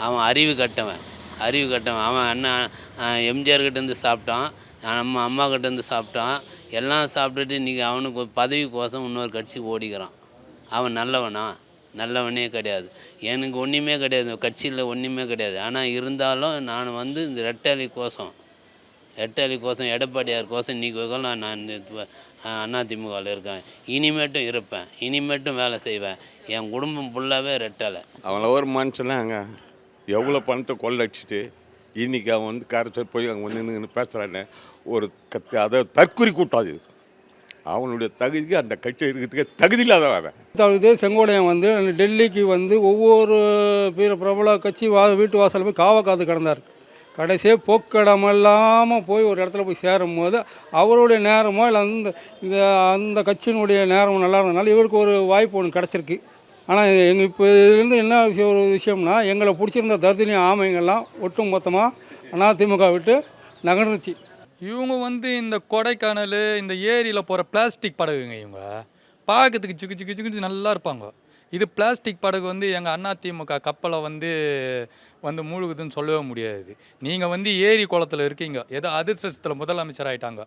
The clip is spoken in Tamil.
அவன் அறிவு கட்டவன். அவன் அண்ணன் எம்ஜிஆர் கிட்டேருந்து சாப்பிட்டான், நம்ம அம்மா கிட்டேருந்து சாப்பிட்டான். எல்லாம் சாப்பிட்டுட்டு இன்றைக்கி அவனுக்கு ஒரு பதவிக்கோசம் இன்னொரு கட்சிக்கு ஓடிக்கிறான். அவன் நல்லவனா? நல்லவனே கிடையாது. எனக்கு ஒன்றுமே கிடையாது, கட்சியில் ஒன்றுமே கிடையாது. ஆனால் இருந்தாலும் நான் வந்து இந்த ரெட்டாளி கோசம் எடப்பாடியார் கோசம் இன்றைக்கி வரைக்கும் நான் அதிமுகவில் இருக்கேன். இனிமேட்டும் இருப்பேன், இனிமேட்டும் வேலை செய்வேன். என் குடும்பம் ஃபுல்லாகவே ரெட்டாலை. அவங்கள ஒரு மனுஷனாங்க எவ்வளோ பணத்தை கொள்ளடிச்சிட்டு இன்றைக்கி அவன் வந்து கரைச்சல் போய் அங்கே வந்து நின்று பேசுகிறான்னு ஒரு அதை தற்கொலை கூட்டம் அது. அவனுடைய தகுதிக்கு அந்த கட்சி இருக்கிறதுக்கு தகுதி இல்லாத அதாவது செங்கோடையன் வந்து டெல்லிக்கு வந்து ஒவ்வொரு பிரபல கட்சி வீட்டு வாசல் போய் காது கிடந்தார். கடைசியாக போக்கிடமில்லாமல் போய் ஒரு இடத்துல போய் சேரும் போது அவருடைய நேரமோ இல்லை அந்த கட்சியினுடைய நேரமோ நல்லா இருந்ததுனால இவருக்கு ஒரு வாய்ப்பு ஒன்று கிடச்சிருக்கு. ஆனால் எங்கள் இப்போ இதுலேருந்து என்ன ஒரு விஷயம்னா, எங்களை பிடிச்சிருந்த தர்தினி ஆமைங்கள்லாம் ஒட்டு மொத்தமாக அதிமுக விட்டு நகர்ந்துச்சு. இவங்க வந்து இந்த கொடைக்கானல், இந்த ஏரியில் போகிற பிளாஸ்டிக் படகுங்க. இவங்க பார்க்கறதுக்கு சிக்கு சிக்கு சிக்கு நல்லா இருப்பாங்க. இது பிளாஸ்டிக் படகு வந்து எங்கள் அதிமுக கப்பலை வந்து மூழ்குதுன்னு சொல்லவே முடியாது. நீங்கள் வந்து ஏரி குளத்தில் இருக்கீங்க, ஏதோ அதிர்ஷ்டத்தில் முதலமைச்சர் ஆகிட்டாங்க.